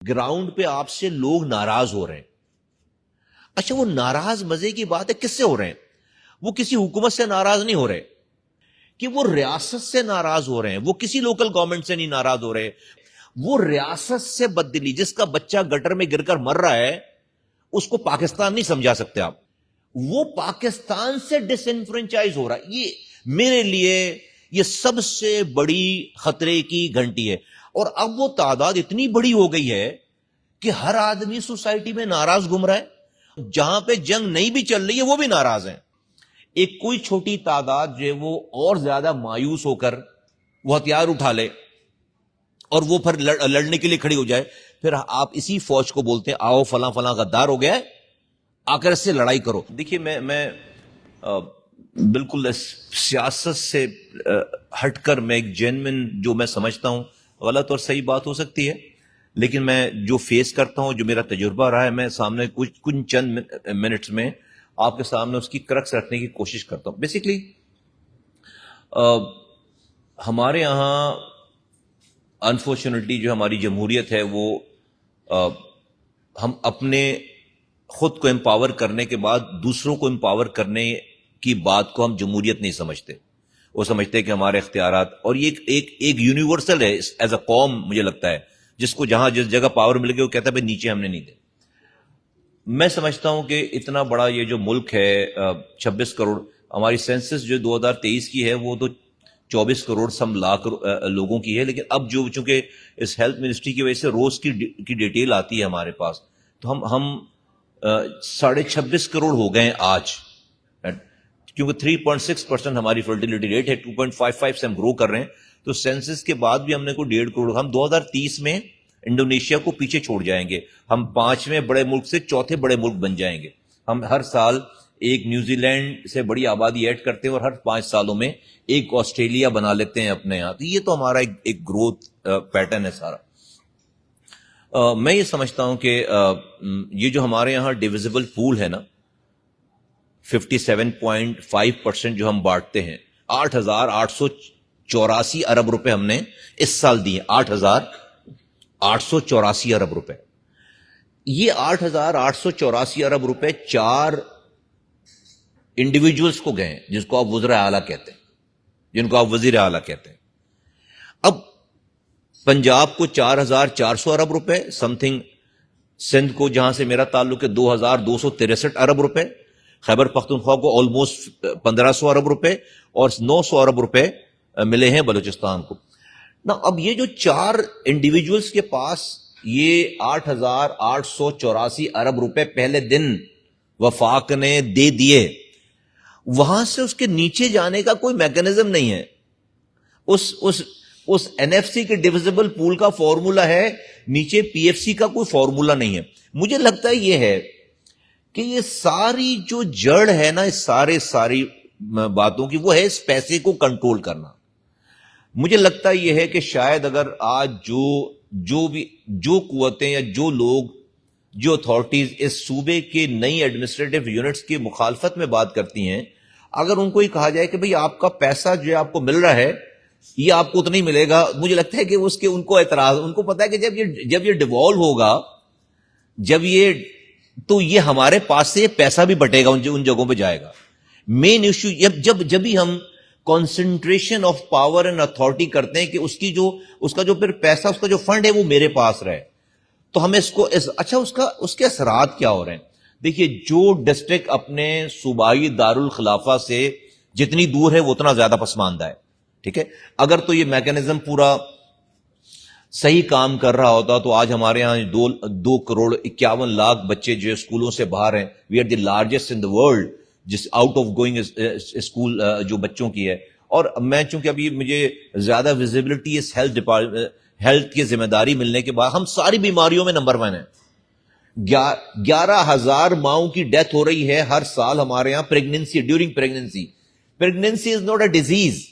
Ground پہ آپ سے لوگ ناراض ہو رہے ہیں. اچھا وہ ناراض مزے کی بات ہے, کس سے ہو رہے ہیں؟ وہ کسی حکومت سے ناراض نہیں ہو رہے کہ وہ ریاست سے ناراض ہو رہے ہیں, وہ کسی لوکل گورنمنٹ سے نہیں ناراض ہو رہے, وہ ریاست سے بددلی. جس کا بچہ گٹر میں گر کر مر رہا ہے اس کو پاکستان نہیں سمجھا سکتے آپ, وہ پاکستان سے ڈس انفرنچائز ہو رہا ہے. یہ میرے لیے یہ سب سے بڑی خطرے کی گھنٹی ہے. اور اب وہ تعداد اتنی بڑی ہو گئی ہے کہ ہر آدمی سوسائٹی میں ناراض گھوم رہا ہے. جہاں پہ جنگ نہیں بھی چل رہی ہے وہ بھی ناراض ہیں. ایک کوئی چھوٹی تعداد جو ہے وہ اور زیادہ مایوس ہو کر وہ ہتھیار اٹھا لے اور وہ پھر لڑنے کے لیے کھڑی ہو جائے, پھر آپ اسی فوج کو بولتے ہیں آؤ فلاں فلاں غدار ہو گیا ہے, آ کر اس سے لڑائی کرو. دیکھیے میں بالکل اس سیاست سے ہٹ کر میں ایک جینوین جو میں سمجھتا ہوں غلط اور صحیح بات ہو سکتی ہے, لیکن میں جو فیس کرتا ہوں, جو میرا تجربہ رہا ہے, میں سامنے کچھ چند منٹس میں آپ کے سامنے اس کی کرکس رکھنے کی کوشش کرتا ہوں. بیسیکلی ہمارے یہاں انفارچونیٹلی جو ہماری جمہوریت ہے وہ ہم اپنے خود کو امپاور کرنے کے بعد دوسروں کو امپاور کرنے کی بات کو ہم جمہوریت نہیں سمجھتے. وہ سمجھتے ہیں کہ ہمارے اختیارات, اور یہ ایک یونیورسل ہے ایز اے قوم, مجھے لگتا ہے جس کو جہاں جس جگہ پاور مل گئی وہ کہتا ہے بھائی نیچے ہم نے نہیں دے. میں سمجھتا ہوں کہ اتنا بڑا یہ جو ملک ہے 26 کروڑ, ہماری سینسس جو 2023 کی ہے وہ تو 24 کروڑ سم لاکھ لوگوں کی ہے, لیکن اب جو چونکہ اس ہیلتھ منسٹری کی وجہ سے روز کی ڈیٹیل آتی ہے ہمارے پاس, تو ہم 26.5 کروڑ ہو گئے ہیں آج, کیونکہ 3.6% ہماری فرٹیلیٹی ریٹ ہے, 2.55 سے ہم گرو کر رہے ہیں. تو سینسس کے بعد بھی ہم نے کوئی 1.5 کروڑ, ہم 2030 میں انڈونیشیا کو پیچھے چھوڑ جائیں گے, ہم 5ویں بڑے ملک سے 4تھے بڑے ملک بن جائیں گے. ہم ہر سال ایک نیوزی لینڈ سے بڑی آبادی ایڈ کرتے ہیں اور ہر 5 سالوں میں ایک آسٹریلیا بنا لیتے ہیں اپنے یہاں. تو یہ تو ہمارا ایک گروتھ پیٹرن ہے سارا. میں یہ سمجھتا ہوں کہ یہ جو ہمارے یہاں ڈیویزبل پول ہے نا, 57.5% جو ہم بانٹتے ہیں, 8,884 ارب روپے ہم نے اس سال دیے, 8,884 ارب روپے. یہ 8,884 ارب روپے 4 انڈیویجولز کو گئے ہیں, جس کو آپ وزراء اعلیٰ کہتے ہیں, جن کو آپ وزیر اعلیٰ کہتے ہیں. اب پنجاب کو 4,400 ارب روپے سم تھنگ, سندھ کو جہاں سے میرا تعلق ہے 2,263 ارب روپے, خیبر پختونخوا کو آلموسٹ 1,500 ارب روپے, اور 900 ارب روپے ملے ہیں بلوچستان کو. نا اب یہ جو 4 انڈیویجولز کے پاس یہ 8,884 ارب روپے پہلے دن وفاق نے دے دیے, وہاں سے اس کے نیچے جانے کا کوئی میکانزم نہیں ہے. اس این ایف سی کے ڈیویزبل پول کا فارمولا ہے, نیچے پی ایف سی کا کوئی فارمولا نہیں ہے. مجھے لگتا ہے یہ ہے کہ یہ ساری جو جڑ ہے نا اس ساری باتوں کی, وہ ہے اس پیسے کو کنٹرول کرنا. مجھے لگتا یہ ہے کہ شاید اگر آج جو قوتیں یا جو لوگ, جو اتھارٹیز اس صوبے کے نئی ایڈمنسٹریٹو یونٹس کی مخالفت میں بات کرتی ہیں, اگر ان کو یہ کہا جائے کہ بھئی آپ کا پیسہ جو ہے آپ کو مل رہا ہے یہ آپ کو اتنا ہی ملے گا, مجھے لگتا ہے کہ ان کو اعتراض, ان کو پتا ہے کہ جب یہ ڈیوالو ہوگا, تو یہ ہمارے پاس سے پیسہ بھی بٹے گا, ان جگہوں پہ جائے گا. مین ایشو جب بھی ہم concentration of power and authority کرتے ہیں کہ اس کا جو پھر پیسہ, اس کا جو فنڈ ہے وہ میرے پاس رہے, تو ہمیں اچھا اس کے اثرات کیا ہو رہے ہیں. دیکھیے جو ڈسٹرکٹ اپنے صوبائی دارالخلافہ سے جتنی دور ہے وہ اتنا زیادہ پسماندہ ہے, ٹھیک ہے. اگر تو یہ میکانزم پورا صحیح کام کر رہا ہوتا تو آج ہمارے ہاں 2,51,00,000 بچے جو اسکولوں سے باہر ہیں. We are the largest in the world جس آؤٹ آف گوئنگ اسکول جو بچوں کی ہے. اور میں چونکہ ابھی مجھے زیادہ ویزیبلٹی اس ہیلتھ کی ذمہ داری ملنے کے بعد, ہم ساری بیماریوں میں نمبر 1 ہیں. 11,000 ماؤں کی ڈیتھ ہو رہی ہے ہر سال ہمارے یہاں pregnancy, during pregnancy. Pregnancy is not a disease,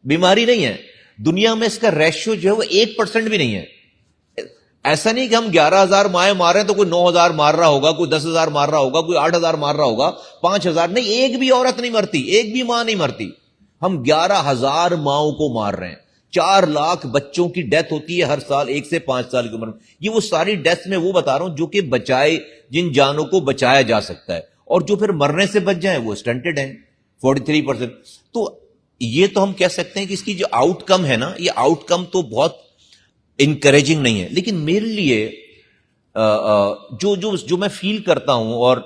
بیماری نہیں ہے. دنیا میں اس کا ریشو جو ہے وہ 1% بھی نہیں ہے. ایسا نہیں کہ ہم 11,000 مائیں مار رہے ہیں تو کوئی 9,000 مار رہا ہوگا, کوئی 10,000 مار رہا ہوگا, کوئی 8,000 مار رہا ہوگا, 5,000 نہیں. ایک بھی عورت نہیں مرتی, ایک بھی ماں نہیں مرتی. ہم 11,000 ماؤں کو مار رہے ہیں. 4 لاکھ بچوں کی ڈیتھ ہوتی ہے ہر سال 1 سے 5 سال کی عمر میں. یہ وہ ساری ڈیتھ میں وہ بتا رہا ہوں جو کہ بچائے، جن جانوں کو بچایا جا سکتا ہے، اور جو پھر مرنے سے بچ جائیں وہ اسٹنٹڈ ہیں 43%. تو یہ تو ہم کہہ سکتے ہیں کہ اس کی جو آؤٹ کم ہے نا، یہ آؤٹ کم تو بہت انکریجنگ نہیں ہے. لیکن میرے لیے جو میں فیل کرتا ہوں، اور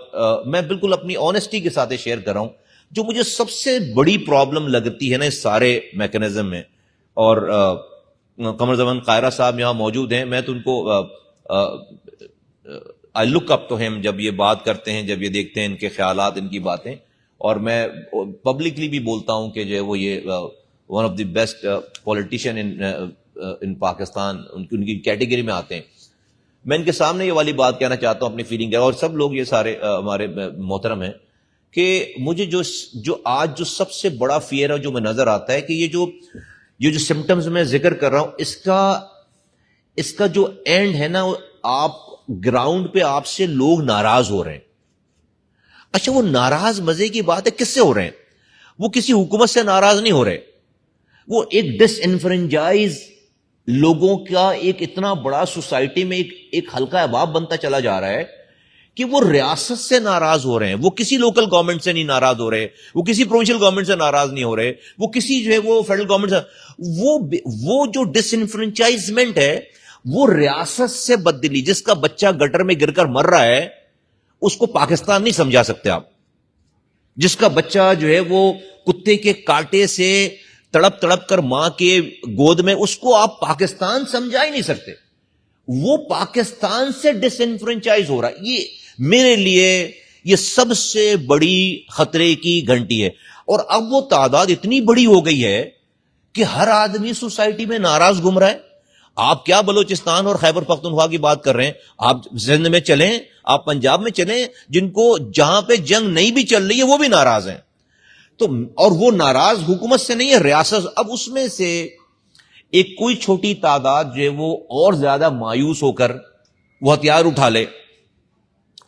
میں بالکل اپنی آنےسٹی کے ساتھ شیئر کر رہا ہوں، جو مجھے سب سے بڑی پرابلم لگتی ہے نا اس سارے میکنزم میں، اور قمر زمان قاہرہ صاحب یہاں موجود ہیں، میں تو ان کو آئی لک اپ ٹو ہم جب یہ بات کرتے ہیں، جب یہ دیکھتے ہیں ان کے خیالات، ان کی باتیں، اور میں پبلکلی بھی بولتا ہوں کہ جو ہے وہ یہ one of the best politician in Pakistan, ان کی کیٹیگری میں آتے ہیں. میں ان کے سامنے یہ والی بات کہنا چاہتا ہوں اپنی فیلنگ ہے، اور سب لوگ یہ سارے ہمارے محترم ہیں، کہ مجھے جو آج جو سب سے بڑا فیئر ہے جو میں نظر آتا ہے، کہ یہ جو سمٹمز میں ذکر کر رہا ہوں، اس کا جو اینڈ ہے نا، آپ گراؤنڈ پہ آپ سے لوگ ناراض ہو رہے ہیں. اچھا، وہ ناراض مزے کی بات ہے، کس سے ہو رہے ہیں؟ وہ کسی حکومت سے ناراض نہیں ہو رہے، وہ ایک ڈس انفرنچائز لوگوں کا ایک اتنا بڑا سوسائٹی میں ایک حلقہ احباب بنتا چلا جا رہا ہے کہ وہ ریاست سے ناراض ہو رہے ہیں، وہ کسی لوکل گورنمنٹ سے نہیں ناراض ہو رہے، وہ کسی پروونشل گورنمنٹ سے ناراض نہیں ہو رہے، وہ کسی جو ہے وہ فیڈرل گورنمنٹ سے، وہ جو ڈس انفرنچائزمنٹ ہے، وہ ریاست سے بددلی. جس کا بچہ گٹر میں گر کر مر رہا ہے اس کو پاکستان نہیں سمجھا سکتے آپ. جس کا بچہ جو ہے وہ کتے کے کاٹے سے تڑپ تڑپ کر ماں کے گود میں، اس کو آپ پاکستان سمجھا ہی نہیں سکتے. وہ پاکستان سے ڈس انفرنچائز ہو رہا ہے. یہ میرے لیے یہ سب سے بڑی خطرے کی گھنٹی ہے. اور اب وہ تعداد اتنی بڑی ہو گئی ہے کہ ہر آدمی سوسائٹی میں ناراض گھوم رہا ہے. آپ کیا بلوچستان اور خیبر پختونخوا کی بات کر رہے ہیں، آپ سندھ میں چلیں، آپ پنجاب میں چلیں، جن کو جہاں پہ جنگ نہیں بھی چل رہی ہے وہ بھی ناراض ہیں. تو اور وہ ناراض حکومت سے نہیں ہے، ریاست. اب اس میں سے ایک کوئی چھوٹی تعداد جو ہے وہ اور زیادہ مایوس ہو کر وہ ہتھیار اٹھا لے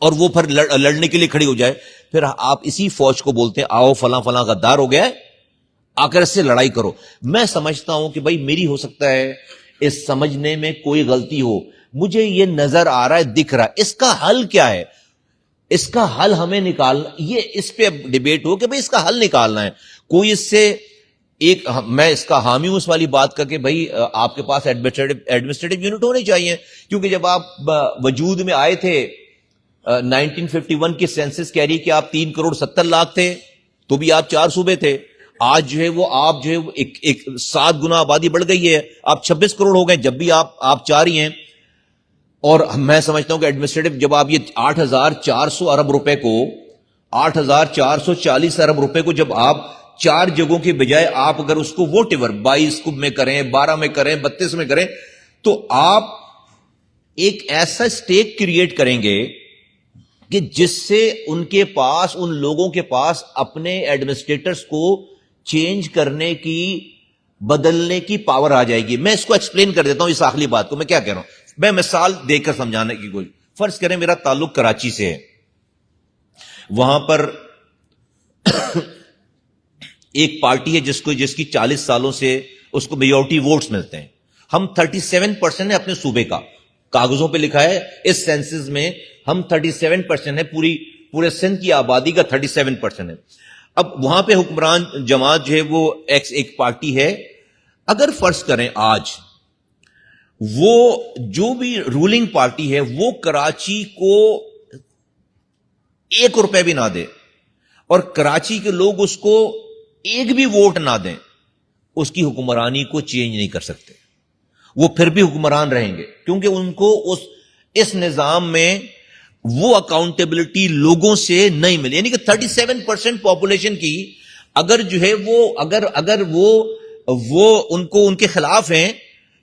اور وہ پھر لڑنے کے لیے کھڑی ہو جائے. پھر آپ اسی فوج کو بولتے ہیں آؤ فلاں فلاں غدار ہو گیا ہے، آ کر اس سے لڑائی کرو. میں سمجھتا ہوں کہ بھائی میری ہو سکتا ہے اس سمجھنے میں کوئی غلطی ہو، مجھے یہ نظر آ رہا ہے، دکھ رہا ہے. اس کا حل کیا ہے؟ اس کا حل ہمیں نکالنا، یہ اس پہ ڈیبیٹ ہو کہ بھئی اس کا حل نکالنا ہے. کوئی اس سے میں اس کا حامی ہوں اس والی بات کا کہ بھئی آپ کے پاس ایڈمنسٹریٹو یونٹ ہونے چاہیے، کیونکہ جب آپ وجود میں آئے تھے 1951 کی سینسس کہہ رہی کہ آپ 3,70,00,000 تھے، تو بھی آپ 4 صوبے تھے. آج جو ہے وہ آپ جو ہے ایک 7 گنا آبادی بڑھ گئی ہے، آپ 26 کروڑ ہو گئے، جب بھی آپ 4 ہی ہیں. اور میں سمجھتا ہوں کہ ایڈمنسٹریٹو جب آپ یہ 8,400 ارب روپے کو 8,440 ارب روپے کو جب آپ 4 جگہوں کے بجائے آپ اگر اس کو ووٹ ایور 22 میں کریں، 12 میں کریں، 32 میں کریں، تو آپ ایک ایسا اسٹیک کریٹ کریں گے کہ جس سے ان کے پاس، ان لوگوں کے پاس اپنے ایڈمنسٹریٹرز کو چینج کرنے کی، بدلنے کی پاور آ جائے گی. میں اس کو ایکسپلین کر دیتا ہوں اس آخری بات کو. میں کیا کہہ رہا ہوں، میں مثال دے کر سمجھانے کی کوشش. فرض کریں میرا تعلق کراچی سے ہے، وہاں پر ایک پارٹی ہے جس کی 40 سالوں سے اس کو میجورٹی ووٹس ملتے ہیں. ہم 37% ہے اپنے صوبے کا، کاغذوں پہ لکھا ہے اس سینسس میں ہم 37% ہے، پورے سندھ کی آبادی کا 37% ہے. اب وہاں پہ حکمران جماعت جو ہے وہ ایک پارٹی ہے. اگر فرض کریں آج وہ جو بھی رولنگ پارٹی ہے وہ کراچی کو 1 روپے بھی نہ دے اور کراچی کے لوگ اس کو ایک بھی ووٹ نہ دیں، اس کی حکمرانی کو چینج نہیں کر سکتے. وہ پھر بھی حکمران رہیں گے، کیونکہ ان کو اس نظام میں وہ اکاؤنٹیبلٹی لوگوں سے نہیں ملی. یعنی کہ 37% پاپولیشن کی اگر جو ہے وہ اگر وہ ان کے خلاف ہیں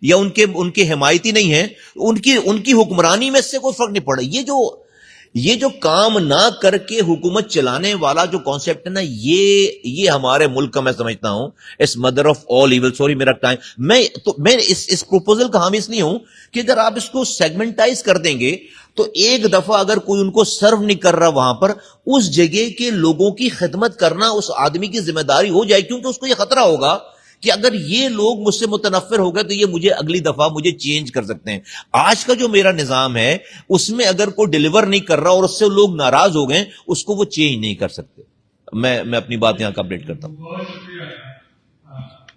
یا ان کے حمایتی نہیں ہیں، ان کی حکمرانی میں اس سے کوئی فرق نہیں پڑا. یہ جو کام نہ کر کے حکومت چلانے والا جو کانسیپٹ ہے نا، یہ ہمارے ملک کا میں سمجھتا ہوں اس mother of all evil. Sorry میرا ٹائم، میں اس پروپوزل کا حامی اس لیے ہوں کہ اگر آپ اس کو سیگمنٹائز کر دیں گے تو ایک دفعہ اگر کوئی ان کو سرو نہیں کر رہا وہاں پر، اس جگہ کے لوگوں کی خدمت کرنا اس آدمی کی ذمہ داری ہو جائے. کیونکہ اس کو یہ خطرہ ہوگا کہ اگر یہ لوگ مجھ سے متنفر ہو گئے تو یہ مجھے اگلی دفعہ مجھے چینج کر سکتے ہیں. آج کا جو میرا نظام ہے اس میں اگر کوئی ڈیلیور نہیں کر رہا اور اس سے لوگ ناراض ہو گئے اس کو وہ چینج نہیں کر سکتے. میں اپنی بات یہاں کمپلیٹ کرتا ہوں.